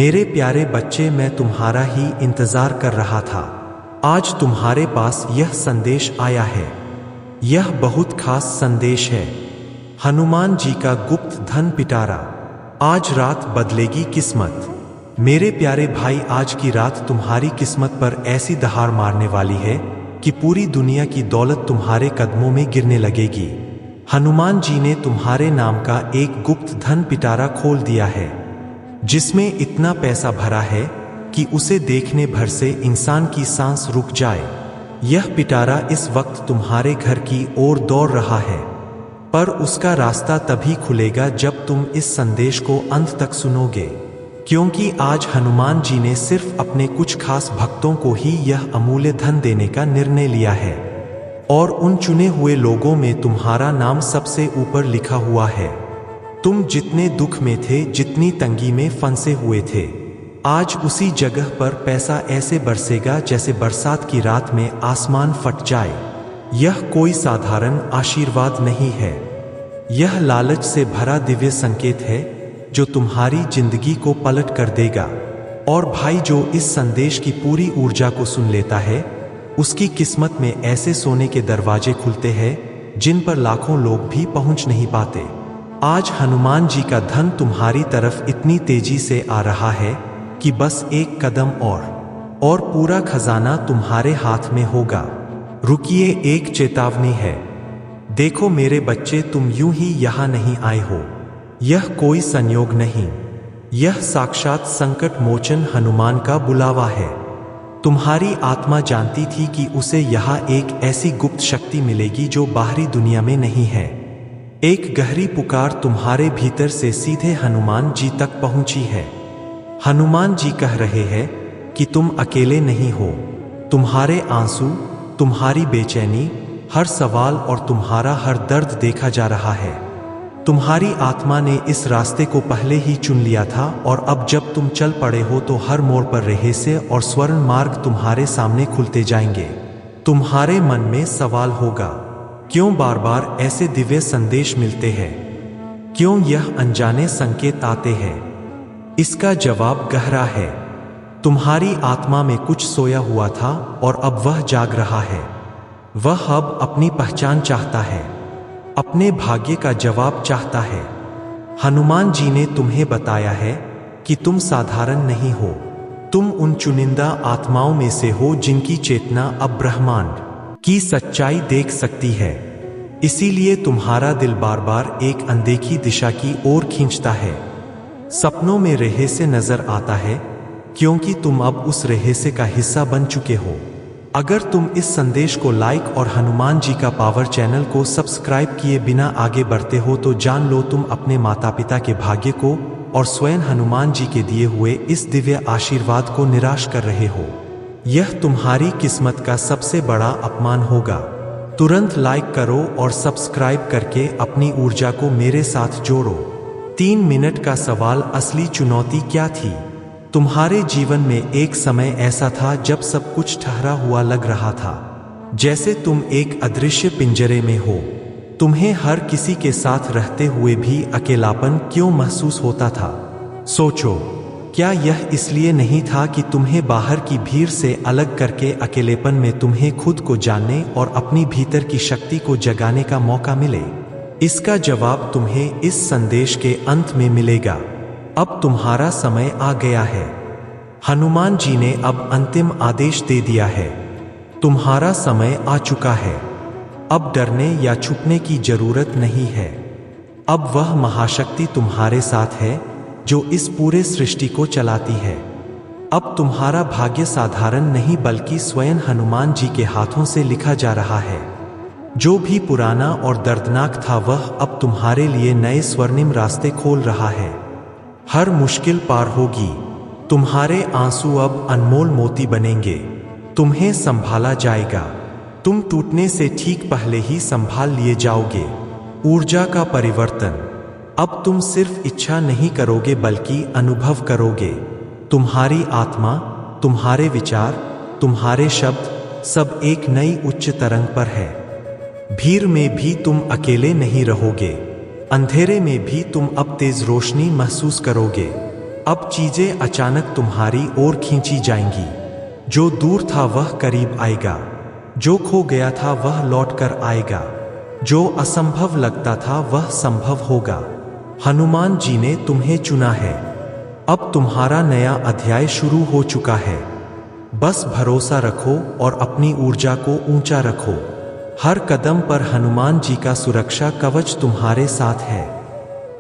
मेरे प्यारे बच्चे, मैं तुम्हारा ही इंतजार कर रहा था। आज तुम्हारे पास यह संदेश आया है। यह बहुत खास संदेश है। हनुमान जी का गुप्त धन पिटारा। आज रात बदलेगी किस्मत। मेरे प्यारे भाई, आज की रात तुम्हारी किस्मत पर ऐसी दहाड़ मारने वाली है कि पूरी दुनिया की दौलत तुम्हारे कदमों में गिरने लगेगी। हनुमान जी ने तुम्हारे नाम का एक गुप्त धन पिटारा खोल दिया है, जिसमें इतना पैसा भरा है कि उसे देखने भर से इंसान की सांस रुक जाए। यह पिटारा इस वक्त तुम्हारे घर की ओर दौड़ रहा है, पर उसका रास्ता तभी खुलेगा जब तुम इस संदेश को अंत तक सुनोगे, क्योंकि आज हनुमान जी ने सिर्फ अपने कुछ खास भक्तों को ही यह अमूल्य धन देने का निर्णय लिया है, और उन चुने हुए लोगों में तुम्हारा नाम सबसे ऊपर लिखा हुआ है। तुम जितने दुख में थे, जितनी तंगी में फंसे हुए थे, आज उसी जगह पर पैसा ऐसे बरसेगा जैसे बरसात की रात में आसमान फट जाए। यह कोई साधारण आशीर्वाद नहीं है, यह लालच से भरा दिव्य संकेत है जो तुम्हारी जिंदगी को पलट कर देगा। और भाई, जो इस संदेश की पूरी ऊर्जा को सुन लेता है, उसकी किस्मत में ऐसे सोने के दरवाजे खुलते हैं जिन पर लाखों लोग भी पहुंच नहीं पाते। आज हनुमान जी का धन तुम्हारी तरफ इतनी तेजी से आ रहा है कि बस एक कदम और पूरा खजाना तुम्हारे हाथ में होगा। रुकिए, एक चेतावनी है। देखो मेरे बच्चे, तुम यूं ही यहां नहीं आए हो। यह कोई संयोग नहीं, यह साक्षात संकट मोचन हनुमान का बुलावा है। तुम्हारी आत्मा जानती थी कि उसे यहाँ एक ऐसी गुप्त शक्ति मिलेगी जो बाहरी दुनिया में नहीं है। एक गहरी पुकार तुम्हारे भीतर से सीधे हनुमान जी तक पहुंची है। हनुमान जी कह रहे हैं कि तुम अकेले नहीं हो। तुम्हारे आंसू, तुम्हारी बेचैनी, हर सवाल और तुम्हारा हर दर्द देखा जा रहा है। तुम्हारी आत्मा ने इस रास्ते को पहले ही चुन लिया था, और अब जब तुम चल पड़े हो तो हर मोड़ पर रहस्य और स्वर्ण मार्ग तुम्हारे सामने खुलते जाएंगे। तुम्हारे मन में सवाल होगा, क्यों बार बार ऐसे दिव्य संदेश मिलते हैं? क्यों यह अनजाने संकेत आते हैं? इसका जवाब गहरा है। तुम्हारी आत्मा में कुछ सोया हुआ था और अब वह जाग रहा है। वह अब अपनी पहचान चाहता है, अपने भाग्य का जवाब चाहता है। हनुमान जी ने तुम्हें बताया है कि तुम साधारण नहीं हो। तुम उन चुनिंदा आत्माओं में से हो जिनकी चेतना अब ब्रह्मांड की सच्चाई देख सकती है। इसीलिए तुम्हारा दिल बार बार एक अनदेखी दिशा की ओर खींचता है। सपनों में रहस्य नजर आता है, क्योंकि तुम अब उस रहस्य का हिस्सा बन चुके हो। अगर तुम इस संदेश को लाइक और हनुमान जी का पावर चैनल को सब्सक्राइब किए बिना आगे बढ़ते हो तो जान लो तुम अपने माता पिता के भाग्य को और स्वयं हनुमान जी के दिए हुए इस दिव्य आशीर्वाद को निराश कर रहे हो। यह तुम्हारी किस्मत का सबसे बड़ा अपमान होगा। तुरंत लाइक करो और सब्सक्राइब करके अपनी ऊर्जा को मेरे साथ जोड़ो। 3 मिनट का सवाल, असली चुनौती क्या थी? तुम्हारे जीवन में एक समय ऐसा था जब सब कुछ ठहरा हुआ लग रहा था, जैसे तुम एक अदृश्य पिंजरे में हो। तुम्हें हर किसी के साथ रहते हुए भी अकेलापन क्यों महसूस होता था? सोचो, क्या यह इसलिए नहीं था कि तुम्हें बाहर की भीड़ से अलग करके अकेलेपन में तुम्हें खुद को जानने और अपनी भीतर की शक्ति को जगाने का मौका मिले? इसका जवाब तुम्हें इस संदेश के अंत में मिलेगा। अब तुम्हारा समय आ गया है। हनुमान जी ने अब अंतिम आदेश दे दिया है। तुम्हारा समय आ चुका है। अब डरने या छुपने की जरूरत नहीं है। अब वह महाशक्ति तुम्हारे साथ है जो इस पूरे सृष्टि को चलाती है। अब तुम्हारा भाग्य साधारण नहीं बल्कि स्वयं हनुमान जी के हाथों से लिखा जा रहा है। जो भी पुराना और दर्दनाक था वह अब तुम्हारे लिए नए स्वर्णिम रास्ते खोल रहा है। हर मुश्किल पार होगी। तुम्हारे आंसू अब अनमोल मोती बनेंगे। तुम्हें संभाला जाएगा। तुम टूटने से ठीक पहले ही संभाल लिए जाओगे। ऊर्जा का परिवर्तन। अब तुम सिर्फ इच्छा नहीं करोगे बल्कि अनुभव करोगे। तुम्हारी आत्मा, तुम्हारे विचार, तुम्हारे शब्द सब एक नई उच्च तरंग पर है। भीड़ में भी तुम अकेले नहीं रहोगे। अंधेरे में भी तुम अब तेज रोशनी महसूस करोगे। अब चीजें अचानक तुम्हारी ओर खींची जाएंगी। जो दूर था वह करीब आएगा, जो खो गया था वह लौट कर आएगा, जो असंभव लगता था वह संभव होगा। हनुमान जी ने तुम्हें चुना है। अब तुम्हारा नया अध्याय शुरू हो चुका है। बस भरोसा रखो और अपनी ऊर्जा को ऊंचा रखो। हर कदम पर हनुमान जी का सुरक्षा कवच तुम्हारे साथ है।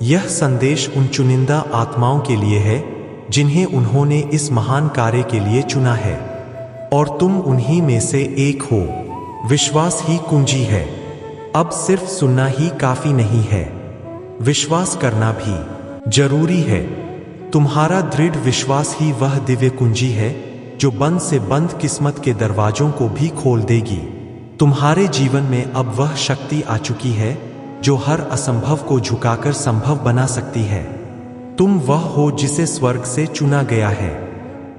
यह संदेश उन चुनिंदा आत्माओं के लिए है जिन्हें उन्होंने इस महान कार्य के लिए चुना है, और तुम उन्हीं में से एक हो। विश्वास ही कुंजी है। अब सिर्फ सुनना ही काफी नहीं है, विश्वास करना भी जरूरी है। तुम्हारा दृढ़ विश्वास ही वह दिव्य कुंजी है जो बंद से बंद किस्मत के दरवाजों को भी खोल देगी। तुम्हारे जीवन में अब वह शक्ति आ चुकी है जो हर असंभव को झुकाकर संभव बना सकती है। तुम वह हो जिसे स्वर्ग से चुना गया है।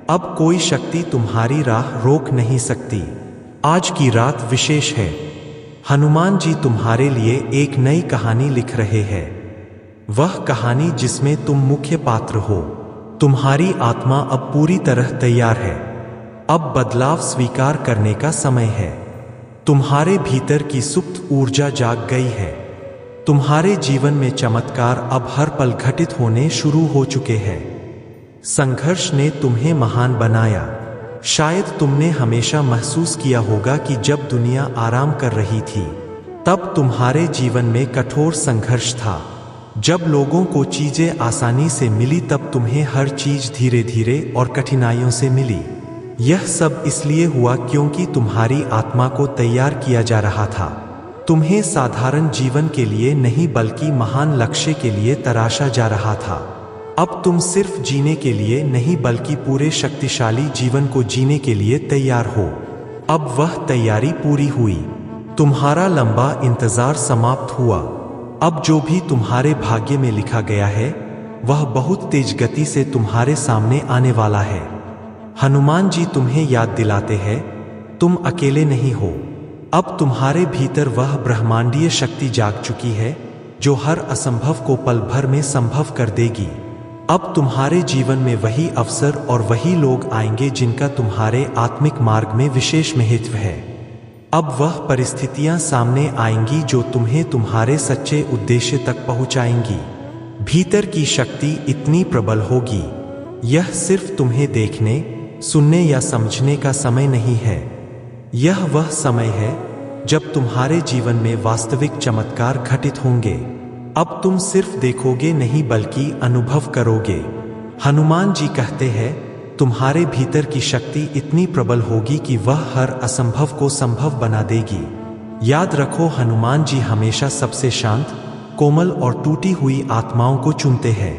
अब कोई शक्ति तुम्हारी राह रोक नहीं सकती। आज की रात विशेष है। हनुमान जी तुम्हारे लिए एक नई कहानी लिख रहे हैं। वह कहानी जिसमें तुम मुख्य पात्र हो। तुम्हारी आत्मा अब पूरी तरह तैयार है। अब बदलाव स्वीकार करने का समय है। तुम्हारे भीतर की सुप्त ऊर्जा जाग गई है। तुम्हारे जीवन में चमत्कार अब हर पल घटित होने शुरू हो चुके हैं। संघर्ष ने तुम्हें महान बनाया। शायद तुमने हमेशा महसूस किया होगा कि जब दुनिया आराम कर रही थी तब तुम्हारे जीवन में कठोर संघर्ष था। जब लोगों को चीजें आसानी से मिली तब तुम्हें हर चीज धीरे धीरे और कठिनाइयों से मिली। यह सब इसलिए हुआ क्योंकि तुम्हारी आत्मा को तैयार किया जा रहा था। तुम्हें साधारण जीवन के लिए नहीं बल्कि महान लक्ष्य के लिए तराशा जा रहा था। अब तुम सिर्फ जीने के लिए नहीं बल्कि पूरे शक्तिशाली जीवन को जीने के लिए तैयार हो। अब वह तैयारी पूरी हुई। तुम्हारा लंबा इंतजार समाप्त हुआ। अब जो भी तुम्हारे भाग्य में लिखा गया है वह बहुत तेज गति से तुम्हारे सामने आने वाला है। हनुमान जी तुम्हें याद दिलाते हैं, तुम अकेले नहीं हो। अब तुम्हारे भीतर वह ब्रह्मांडीय शक्ति जाग चुकी है जो हर असंभव को पल भर में संभव कर देगी। अब तुम्हारे जीवन में वही अवसर और वही लोग आएंगे जिनका तुम्हारे आत्मिक मार्ग में विशेष महत्व है। अब वह परिस्थितियां सामने आएंगी जो तुम्हें तुम्हारे सच्चे उद्देश्य तक पहुंचाएंगी। भीतर की शक्ति इतनी प्रबल होगी, यह सिर्फ तुम्हें देखने, सुनने या समझने का समय नहीं है। यह वह समय है जब तुम्हारे जीवन में वास्तविक चमत्कार घटित होंगे। अब तुम सिर्फ देखोगे नहीं बल्कि अनुभव करोगे। हनुमान जी कहते हैं, तुम्हारे भीतर की शक्ति इतनी प्रबल होगी कि वह हर असंभव को संभव बना देगी। याद रखो, हनुमान जी हमेशा सबसे शांत, कोमल और टूटी हुई आत्माओं को चुनते हैं,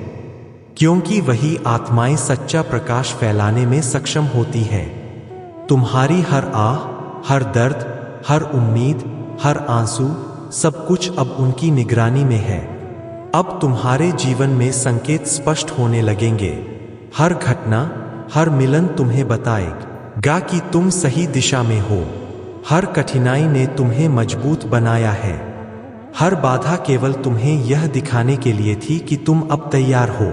क्योंकि वही आत्माएं सच्चा प्रकाश फैलाने में सक्षम होती हैं। तुम्हारी हर आह, हर दर्द, हर उम्मीद, हर आंसू, सब कुछ अब उनकी निगरानी में है। अब तुम्हारे जीवन में संकेत स्पष्ट होने लगेंगे। हर घटना, हर मिलन तुम्हें बताएगा कि तुम सही दिशा में हो। हर कठिनाई ने तुम्हें मजबूत बनाया है। हर बाधा केवल तुम्हें यह दिखाने के लिए थी कि तुम अब तैयार हो।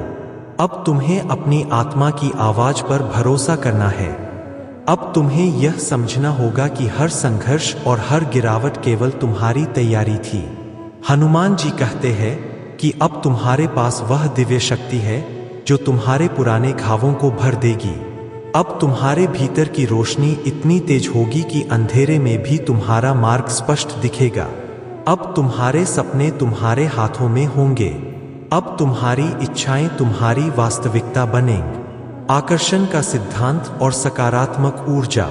अब तुम्हें अपनी आत्मा की आवाज पर भरोसा करना है। अब तुम्हें यह समझना होगा कि हर संघर्ष और हर गिरावट केवल तुम्हारी तैयारी थी। हनुमान जी कहते हैं कि अब तुम्हारे पास वह दिव्य शक्ति है जो तुम्हारे पुराने घावों को भर देगी। अब तुम्हारे भीतर की रोशनी इतनी तेज होगी कि अंधेरे में भी तुम्हारा मार्ग स्पष्ट दिखेगा। अब तुम्हारे सपने तुम्हारे हाथों में होंगे। अब तुम्हारी इच्छाएं तुम्हारी वास्तविकता बनेंगी। आकर्षण का सिद्धांत और सकारात्मक ऊर्जा।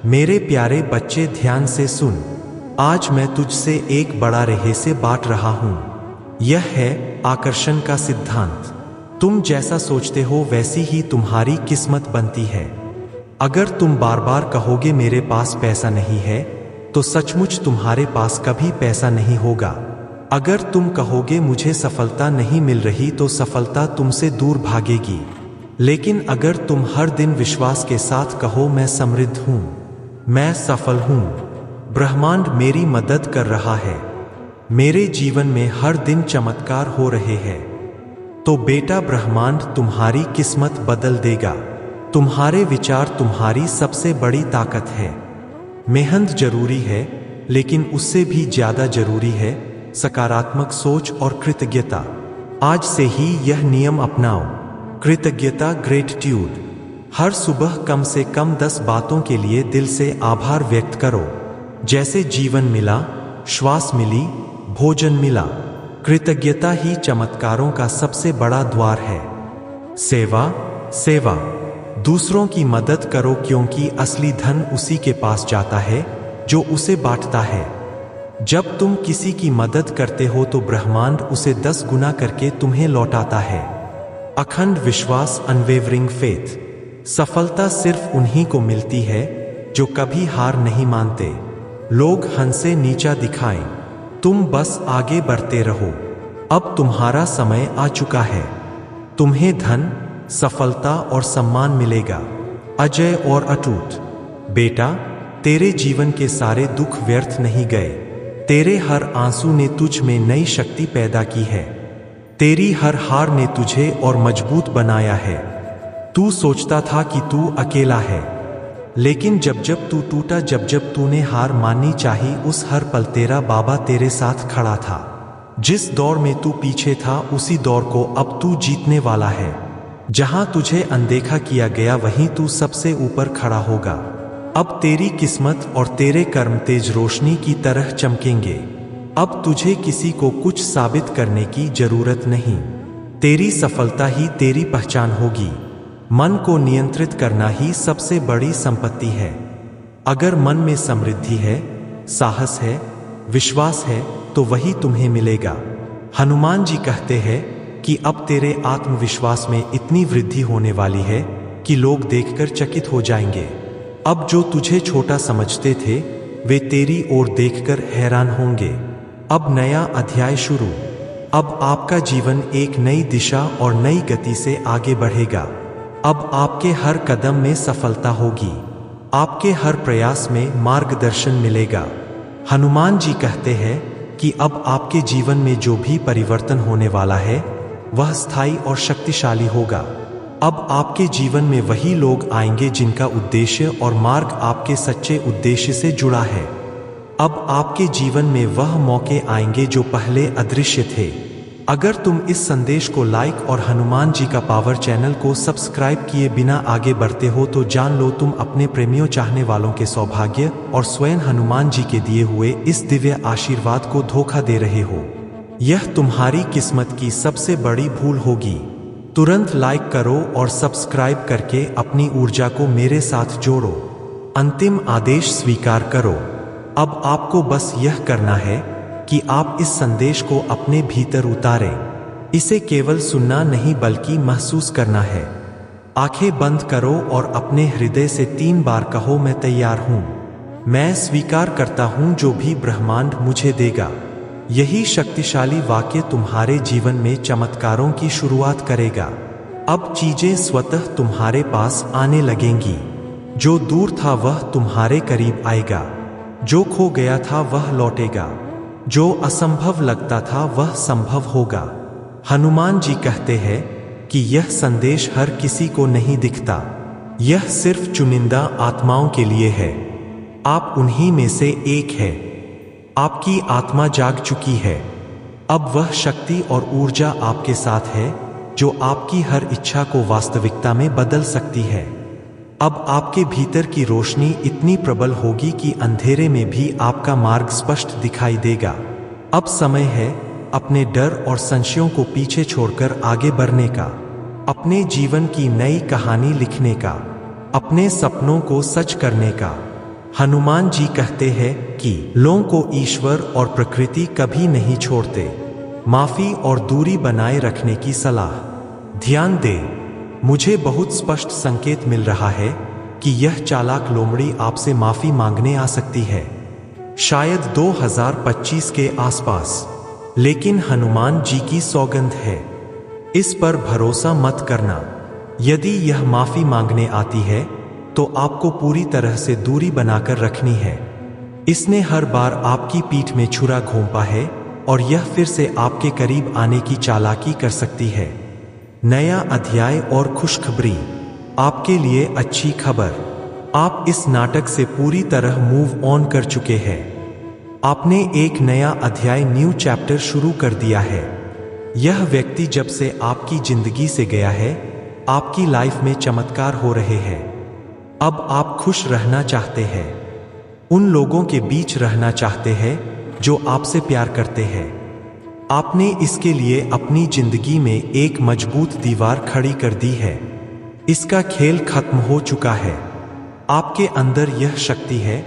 मेरे प्यारे बच्चे, ध्यान से सुन। आज मैं तुझसे एक बड़ा रहस्य बांट रहा हूं। यह है आकर्षण का सिद्धांत। तुम जैसा सोचते हो वैसी ही तुम्हारी किस्मत बनती है। अगर तुम बार बार कहोगे मेरे पास पैसा नहीं है, तो सचमुच तुम्हारे पास कभी पैसा नहीं होगा। अगर तुम कहोगे मुझे सफलता नहीं मिल रही, तो सफलता तुमसे दूर भागेगी। लेकिन अगर तुम हर दिन विश्वास के साथ कहो मैं समृद्ध हूं, मैं सफल हूं, ब्रह्मांड मेरी मदद कर रहा है, मेरे जीवन में हर दिन चमत्कार हो रहे हैं, तो बेटा ब्रह्मांड तुम्हारी किस्मत बदल देगा। तुम्हारे विचार तुम्हारी सबसे बड़ी ताकत है। मेहनत जरूरी है, लेकिन उससे भी ज्यादा जरूरी है सकारात्मक सोच और कृतज्ञता। आज से ही यह नियम अपनाओ। कृतज्ञता, ग्रेटिट्यूड। हर सुबह कम से कम 10 बातों के लिए दिल से आभार व्यक्त करो, जैसे जीवन मिला, श्वास मिली, भोजन मिला। कृतज्ञता ही चमत्कारों का सबसे बड़ा द्वार है। सेवा, सेवा। दूसरों की मदद करो, क्योंकि असली धन उसी के पास जाता है जो उसे बांटता है। जब तुम किसी की मदद करते हो तो ब्रह्मांड उसे 10 गुना करके तुम्हें लौटाता है। अखंड विश्वास, अनवेवरिंग फेथ। सफलता सिर्फ उन्हीं को मिलती है जो कभी हार नहीं मानते। लोग हंसे नीचा दिखाएं, तुम बस आगे बढ़ते रहो। अब तुम्हारा समय आ चुका है। तुम्हें धन, सफलता और सम्मान मिलेगा, अजय और अटूट। बेटा, तेरे जीवन के सारे दुख व्यर्थ नहीं गए। तेरे हर आंसू ने तुझ में नई शक्ति पैदा की है। तेरी हर हार ने तुझे और मजबूत बनाया है। तू सोचता था कि तू अकेला है, लेकिन जब जब तू टूटा, जब जब तूने हार माननी चाही, उस हर पल तेरा बाबा तेरे साथ खड़ा था। जिस दौर में तू पीछे था, उसी दौर को अब तू जीतने वाला है। जहां तुझे अनदेखा किया गया, वहीं तू सबसे ऊपर खड़ा होगा। अब तेरी किस्मत और तेरे कर्म तेज रोशनी की तरह चमकेंगे। अब तुझे किसी को कुछ साबित करने की जरूरत नहीं। तेरी सफलता ही तेरी पहचान होगी। मन को नियंत्रित करना ही सबसे बड़ी संपत्ति है। अगर मन में समृद्धि है, साहस है, विश्वास है, तो वही तुम्हें मिलेगा। हनुमान जी कहते हैं कि अब तेरे आत्मविश्वास में इतनी वृद्धि होने वाली है कि लोग देखकर चकित हो जाएंगे। अब जो तुझे छोटा समझते थे, वे तेरी ओर देखकर हैरान होंगे। अब नया अध्याय शुरू। अब आपका जीवन एक नई दिशा और नई गति से आगे बढ़ेगा। अब आपके हर कदम में सफलता होगी। आपके हर प्रयास में मार्गदर्शन मिलेगा। हनुमान जी कहते हैं कि अब आपके जीवन में जो भी परिवर्तन होने वाला है, वह स्थायी और शक्तिशाली होगा। अब आपके जीवन में वही लोग आएंगे जिनका उद्देश्य और मार्ग आपके सच्चे उद्देश्य से जुड़ा है। अब आपके जीवन में वह मौके आएंगे जो पहले अदृश्य थे। अगर तुम इस संदेश को लाइक और हनुमान जी का पावर चैनल को सब्सक्राइब किए बिना आगे बढ़ते हो, तो जान लो तुम अपने प्रेमियों, चाहने वालों के सौभाग्य और स्वयं हनुमान जी के दिए हुए इस दिव्य आशीर्वाद को धोखा दे रहे हो। यह तुम्हारी किस्मत की सबसे बड़ी भूल होगी। तुरंत लाइक करो और सब्सक्राइब करके अपनी ऊर्जा को मेरे साथ जोड़ो। अंतिम आदेश स्वीकार करो। अब आपको बस यह करना है कि आप इस संदेश को अपने भीतर उतारें। इसे केवल सुनना नहीं बल्कि महसूस करना है। आंखें बंद करो और अपने हृदय से 3 बार कहो, मैं तैयार हूं। मैं स्वीकार करता हूं जो भी ब्रह्मांड मुझे देगा। यही शक्तिशाली वाक्य तुम्हारे जीवन में चमत्कारों की शुरुआत करेगा। अब चीजें स्वतः तुम्हारे पास आने लगेंगी। जो दूर था वह तुम्हारे करीब आएगा। जो खो गया था वह लौटेगा। जो असंभव लगता था वह संभव होगा। हनुमान जी कहते हैं कि यह संदेश हर किसी को नहीं दिखता। यह सिर्फ चुनिंदा आत्माओं के लिए है। आप उन्हीं में से एक है। आपकी आत्मा जाग चुकी है। अब वह शक्ति और ऊर्जा आपके साथ है जो आपकी हर इच्छा को वास्तविकता में बदल सकती है। अब आपके भीतर की रोशनी इतनी प्रबल होगी कि अंधेरे में भी आपका मार्ग स्पष्ट दिखाई देगा। अब समय है अपने डर और संशयों को पीछे छोड़कर आगे बढ़ने का, अपने जीवन की नई कहानी लिखने का, अपने सपनों को सच करने का। हनुमान जी कहते हैं कि लोगों को ईश्वर और प्रकृति कभी नहीं छोड़ते। माफी और दूरी बनाए रखने की सलाह। ध्यान दे, मुझे बहुत स्पष्ट संकेत मिल रहा है कि यह चालाक लोमड़ी आपसे माफी मांगने आ सकती है, शायद 2025 के आसपास। लेकिन हनुमान जी की सौगंध है, इस पर भरोसा मत करना। यदि यह माफी मांगने आती है तो आपको पूरी तरह से दूरी बनाकर रखनी है। इसने हर बार आपकी पीठ में छुरा घोंपा है और यह फिर से आपके करीब आने की चालाकी कर सकती है। नया अध्याय और खुशखबरी। आपके लिए अच्छी खबर। आप इस नाटक से पूरी तरह मूव ऑन कर चुके हैं। आपने एक नया अध्याय, न्यू चैप्टर शुरू कर दिया है। यह व्यक्ति जब से आपकी जिंदगी से गया है, आपकी लाइफ में चमत्कार हो रहे हैं। अब आप खुश रहना चाहते हैं, उन लोगों के बीच रहना चाहते हैं जो आपसे प्यार करते हैं। आपने इसके लिए अपनी जिंदगी में एक मजबूत दीवार खड़ी कर दी है। इसका खेल खत्म हो चुका है। आपके अंदर यह शक्ति है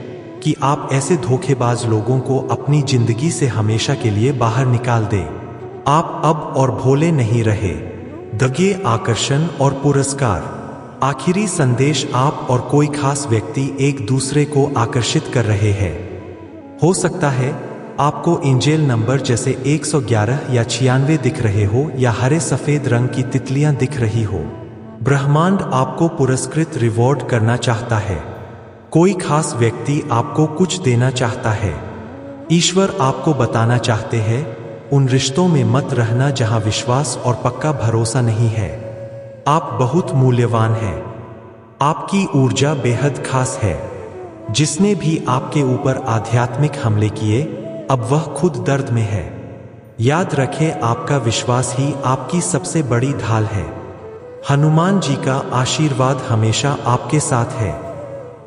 कि आप ऐसे धोखेबाज लोगों को अपनी जिंदगी से हमेशा के लिए बाहर निकाल दें। आप अब और भोले नहीं रहे। दगे, आकर्षण और पुरस्कार। आखिरी संदेश, आप और कोई खास व्यक्ति एक दूसरे को आकर्षित कर रहे हैं। हो सकता है आपको एंजेल नंबर जैसे 111 या 96 दिख रहे हो, या हरे सफेद रंग की तितलियां दिख रही हो। ब्रह्मांड आपको पुरस्कृत रिवॉर्ड करना चाहता है। कोई खास व्यक्ति आपको कुछ देना चाहता है। ईश्वर आपको बताना चाहते हैं, उन रिश्तों में मत रहना जहां विश्वास और पक्का भरोसा नहीं है। आप बहुत मूल्यवान हैं। आपकी ऊर्जा बेहद खास है। जिसने भी आपके ऊपर आध्यात्मिक हमले किए, अब वह खुद दर्द में है। याद रखें, आपका विश्वास ही आपकी सबसे बड़ी ढाल है। हनुमान जी का आशीर्वाद हमेशा आपके साथ है।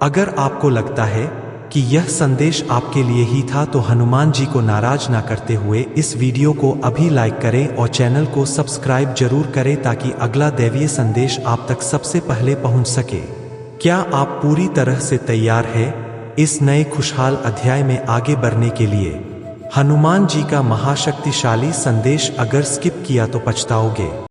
अगर आपको लगता है कि यह संदेश आपके लिए ही था, तो हनुमान जी को नाराज ना करते हुए इस वीडियो को अभी लाइक करें और चैनल को सब्सक्राइब जरूर करें, ताकि अगला दैवीय संदेश आप तक सबसे पहले पहुंच सके। क्या आप पूरी तरह से तैयार हैं इस नए खुशहाल अध्याय में आगे बढ़ने के लिए? हनुमान जी का महाशक्तिशाली संदेश अगर स्किप किया तो पछताओगे।